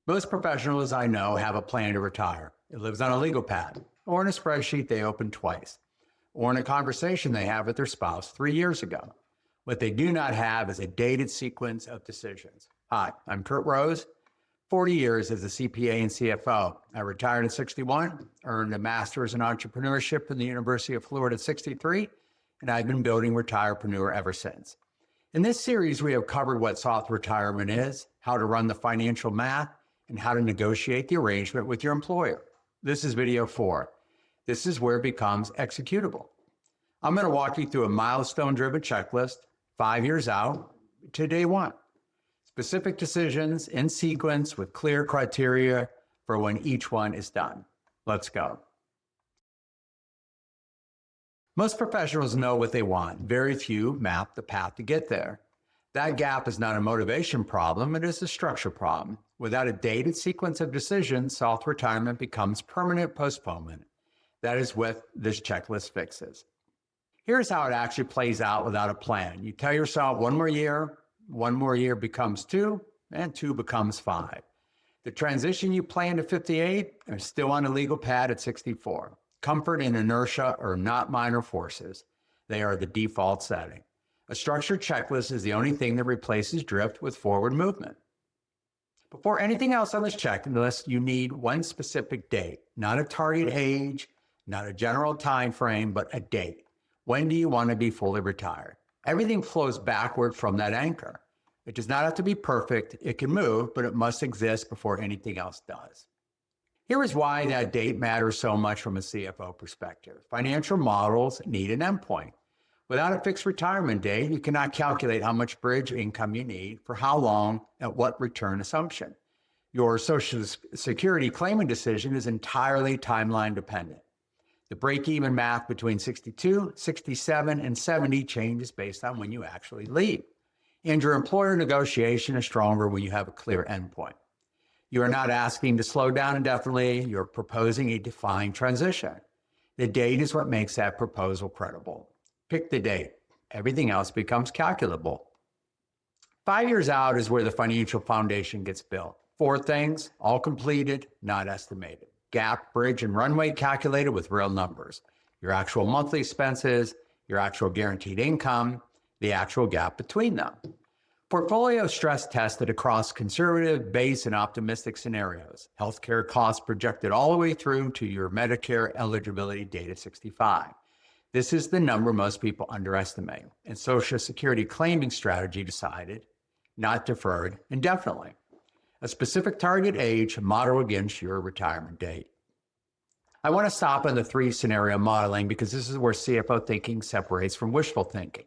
Most professionals I know have a plan to retire. It lives on a legal pad, or in a spreadsheet they opened twice, or in a conversation they have with their spouse 3 years ago. What they do not have is a dated sequence of decisions. Hi, I'm Kurt Rose, 40 years as a CPA and CFO. I retired at 61, earned a master's in entrepreneurship from the University of Florida at 63, and I've been building Retirepreneur ever since. In this series, we have covered what soft retirement is, how to run the financial math, and how to negotiate the arrangement with your employer. This is video 4. This is where it becomes executable. I'm going to walk you through a milestone-driven checklist, 5 years out to day 1. Specific decisions in sequence with clear criteria for when each one is done. Let's go. Most professionals know what they want. Very few map the path to get there. That gap is not a motivation problem, it is a structure problem. Without a dated sequence of decisions, soft retirement becomes permanent postponement. That is what this checklist fixes. Here's how it actually plays out without a plan. You tell yourself one more year becomes 2, and 2 becomes 5. The transition you plan to 58 is still on a legal pad at 64. Comfort and inertia are not minor forces. They are the default setting. A structured checklist is the only thing that replaces drift with forward movement. Before anything else on this checklist, you need one specific date, not a target age, not a general time frame, but a date. When do you want to be fully retired? Everything flows backward from that anchor. It does not have to be perfect. It can move, but it must exist before anything else does. Here is why that date matters so much from a CFO perspective. Financial models need an endpoint. Without a fixed retirement date, you cannot calculate how much bridge income you need for how long at what return assumption. Your Social Security claiming decision is entirely timeline dependent. The break-even math between 62, 67, and 70 changes based on when you actually leave. And your employer negotiation is stronger when you have a clear endpoint. You are not asking to slow down indefinitely, you're proposing a defined transition. The date is what makes that proposal credible. Pick the date. Everything else becomes calculable. 5 years out is where the financial foundation gets built. 4 things, all completed, not estimated. Gap, bridge, and runway calculated with real numbers. Your actual monthly expenses, your actual guaranteed income, the actual gap between them. Portfolio stress tested across conservative, base, and optimistic scenarios. Healthcare costs projected all the way through to your Medicare eligibility date at 65. This is the number most people underestimate, and Social Security claiming strategy decided, not deferred indefinitely. A specific target age model against your retirement date. I want to stop on the 3 scenario modeling because this is where CFO thinking separates from wishful thinking.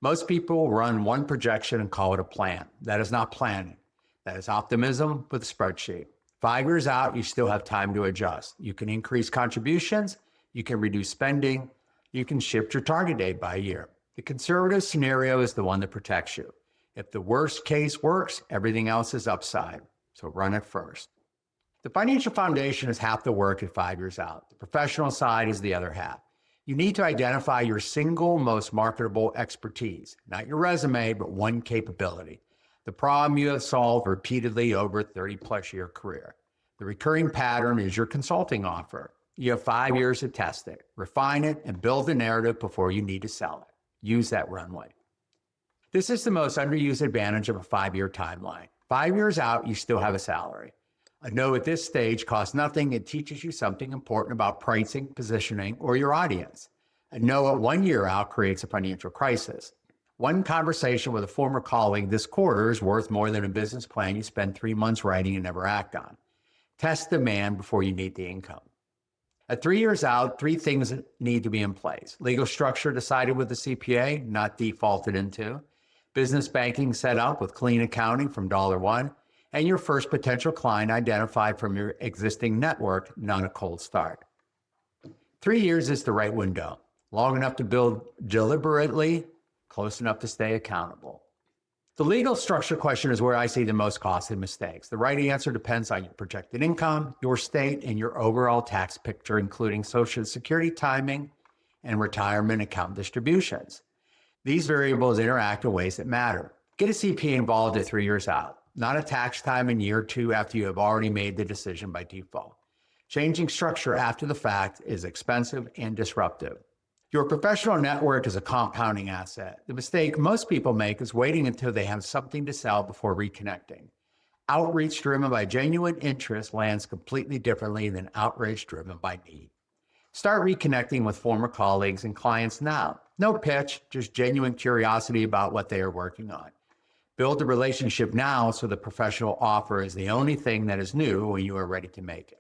Most people run one projection and call it a plan. That is not planning. That is optimism with a spreadsheet. 5 years out, you still have time to adjust. You can increase contributions, you can reduce spending, you can shift your target date by a year. The conservative scenario is the one that protects you. If the worst case works, everything else is upside. So run it first. The financial foundation is half the work at 5 years out. The professional side is the other half. You need to identify your single most marketable expertise, not your resume, but one capability. The problem you have solved repeatedly over a 30-plus year career. The recurring pattern is your consulting offer. You have 5 years to test it, refine it, and build the narrative before you need to sell it. Use that runway. This is the most underused advantage of a 5-year timeline. 5 years out, you still have a salary. A no at this stage costs nothing. It teaches you something important about pricing, positioning, or your audience. A no at 1 year out creates a financial crisis. One conversation with a former colleague this quarter is worth more than a business plan you spend 3 months writing and never act on. Test demand before you need the income. At 3 years out, 3 things need to be in place. Legal structure decided with the CPA, not defaulted into. Business banking set up with clean accounting from $1, and your first potential client identified from your existing network, not a cold start. 3 years is the right window, long enough to build deliberately, close enough to stay accountable. The legal structure question is where I see the most costly mistakes. The right answer depends on your projected income, your state, and your overall tax picture, including Social Security timing and retirement account distributions. These variables interact in ways that matter. Get a CPA involved at 3 years out. not a tax time in year 2 after you have already made the decision by default. Changing structure after the fact is expensive and disruptive. Your professional network is a compounding asset. The mistake most people make is waiting until they have something to sell before reconnecting. Outreach driven by genuine interest lands completely differently than outreach driven by need. Start reconnecting with former colleagues and clients now. No pitch, just genuine curiosity about what they are working on. Build the relationship now so the professional offer is the only thing that is new when you are ready to make it.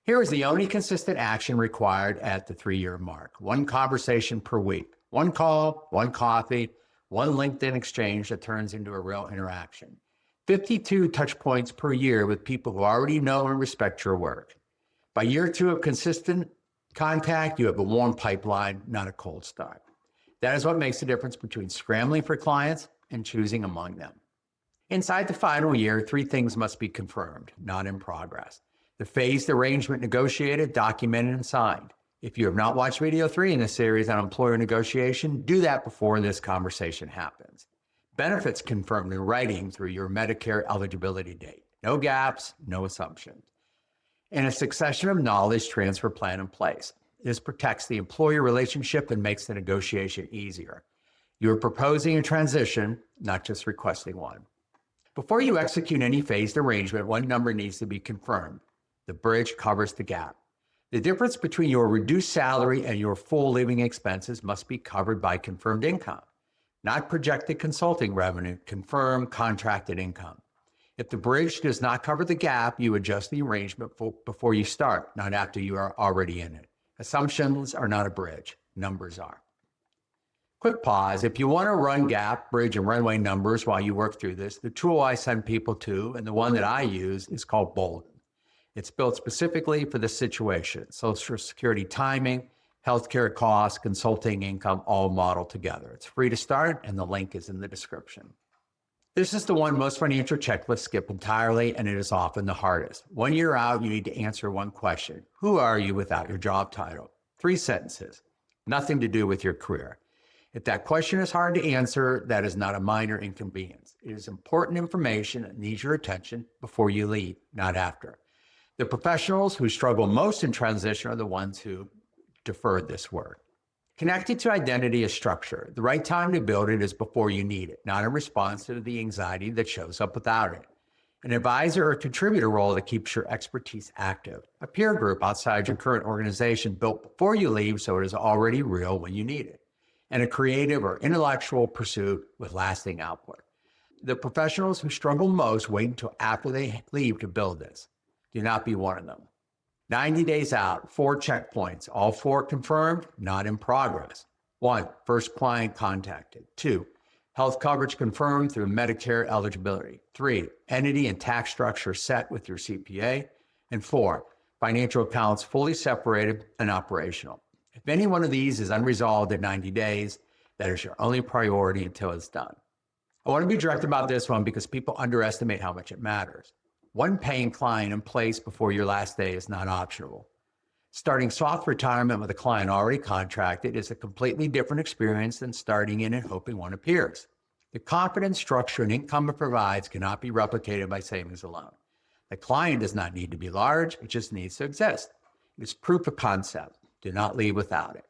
Here is the only consistent action required at the 3-year mark. 1 conversation per week, 1 call, 1 coffee, 1 LinkedIn exchange that turns into a real interaction. 52 touch points per year with people who already know and respect your work. By year 2 of consistent contact, you have a warm pipeline, not a cold start. That is what makes the difference between scrambling for clients and choosing among them. Inside the final year, 3 things must be confirmed, not in progress. The phased arrangement negotiated, documented, and signed. If you have not watched video 3 in this series on employer negotiation, do that before this conversation happens. Benefits confirmed in writing through your Medicare eligibility date. No gaps, no assumptions. And a succession of knowledge transfer plan in place. This protects the employer relationship and makes the negotiation easier. You are proposing a transition, not just requesting one. Before you execute any phased arrangement, one number needs to be confirmed. The bridge covers the gap. The difference between your reduced salary and your full living expenses must be covered by confirmed income, not projected consulting revenue, confirmed contracted income. If the bridge does not cover the gap, you adjust the arrangement before you start, not after you are already in it. Assumptions are not a bridge, numbers are. Quick pause. If you want to run gap, bridge, and runway numbers while you work through this, the tool I send people to, and the one that I use, is called Bolden. It's built specifically for this situation. Social Security timing, healthcare costs, consulting income, all modeled together. It's free to start, and the link is in the description. This is the one most financial checklists skip entirely, and it is often the hardest. 1 year out, you need to answer one question. Who are you without your job title? 3 sentences. Nothing to do with your career. If that question is hard to answer, that is not a minor inconvenience. It is important information that needs your attention before you leave, not after. The professionals who struggle most in transition are the ones who deferred this work. Connected to identity is structure. The right time to build it is before you need it, not in response to the anxiety that shows up without it. An advisor or contributor role that keeps your expertise active. A peer group outside your current organization built before you leave so it is already real when you need it. And a creative or intellectual pursuit with lasting output. The professionals who struggle most wait until after they leave to build this. Do not be one of them. 90 days out, 4 checkpoints, all 4 confirmed, not in progress. 1, first client contacted. 2, health coverage confirmed through Medicare eligibility. 3, entity and tax structure set with your CPA. And 4, financial accounts fully separated and operational. If any one of these is unresolved at 90 days, that is your only priority until it's done. I want to be direct about this one because people underestimate how much it matters. 1 paying client in place before your last day is not optional. Starting soft retirement with a client already contracted is a completely different experience than starting in and hoping one appears. The confidence, structure, and income it provides cannot be replicated by savings alone. The client does not need to be large, it just needs to exist. It's proof of concept. Do not leave without it.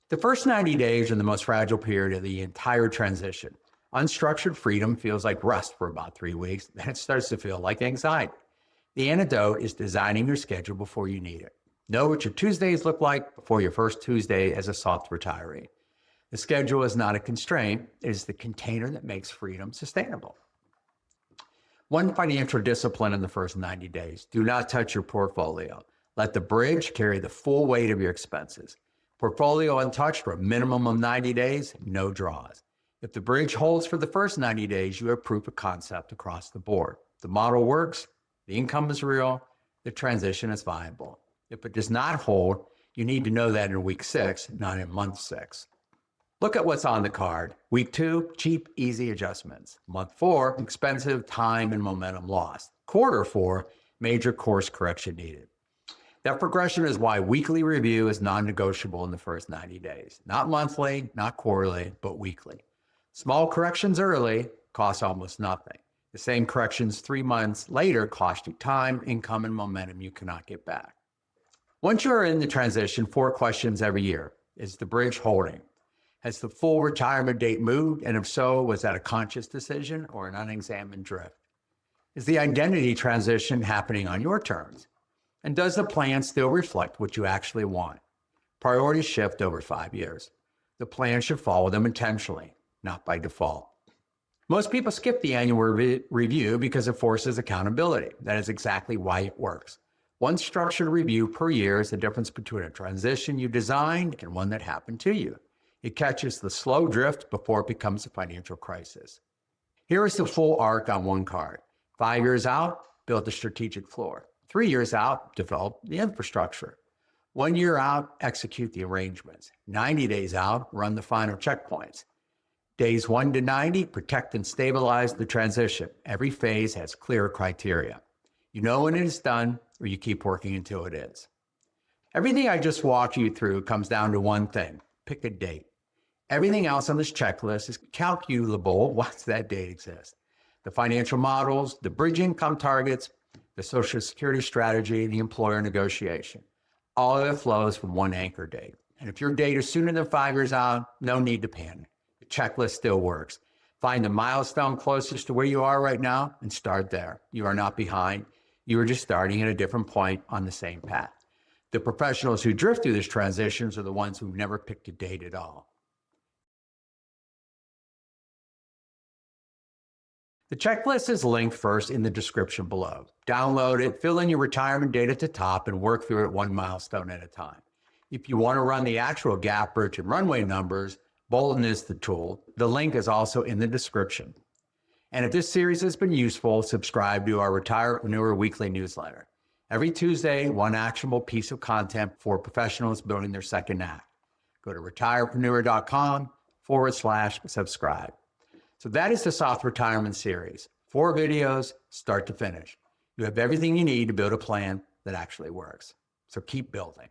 The first 90 days are the most fragile period of the entire transition. Unstructured freedom feels like rest for about 3 weeks, then it starts to feel like anxiety. The antidote is designing your schedule before you need it. Know what your Tuesdays look like before your first Tuesday as a soft retiree. The schedule is not a constraint, it is the container that makes freedom sustainable. 1 financial discipline in the first 90 days. Do not touch your portfolio. Let the bridge carry the full weight of your expenses. Portfolio untouched for a minimum of 90 days, no draws. If the bridge holds for the first 90 days, you have proof of concept across the board. The model works, the income is real, the transition is viable. If it does not hold, you need to know that in week 6, not in month 6. Look at what's on the card. Week 2, cheap, easy adjustments. Month 4, expensive, time and momentum lost. Quarter 4, major course correction needed. That progression is why weekly review is non-negotiable in the first 90 days. Not monthly, not quarterly, but weekly. Small corrections early cost almost nothing. The same corrections 3 months later cost you time, income, and momentum you cannot get back. Once you are in the transition, 4 questions every year. Is the bridge holding? Has the full retirement date moved? And if so, was that a conscious decision or an unexamined drift? Is the identity transition happening on your terms? And does the plan still reflect what you actually want? Priorities shift over 5 years. The plan should follow them intentionally, not by default. Most people skip the annual review because it forces accountability. That is exactly why it works. One structured review per year is the difference between a transition you designed and one that happened to you. It catches the slow drift before it becomes a financial crisis. Here is the full arc on one card. 5 years out, build the strategic floor. 3 years out, develop the infrastructure. 1 year out, execute the arrangements. 90 days out, run the final checkpoints. Days 1 to 90, protect and stabilize the transition. Every phase has clear criteria. You know when it is done, or you keep working until it is. Everything I just walked you through comes down to one thing: pick a date. Everything else on this checklist is calculable once that date exists. The financial models, the bridge income targets, the Social Security strategy, the employer negotiation. All of it flows from one anchor date. And if your date is sooner than 5 years out, no need to panic. The checklist still works. Find the milestone closest to where you are right now and start there. You are not behind. You are just starting at a different point on the same path. The professionals who drift through these transitions are the ones who never picked a date at all. The checklist is linked first in the description below. Download it, fill in your retirement date at the top, and work through it one milestone at a time. If you want to run the actual gap, bridge, and runway numbers, Bolton is the tool. The link is also in the description. And if this series has been useful, subscribe to our Retirepreneur weekly newsletter. Every Tuesday, one actionable piece of content for professionals building their second act. Go to retirepreneur.com/subscribe. So that is the Soft Retirement series. 4 videos, start to finish. You have everything you need to build a plan that actually works. So keep building.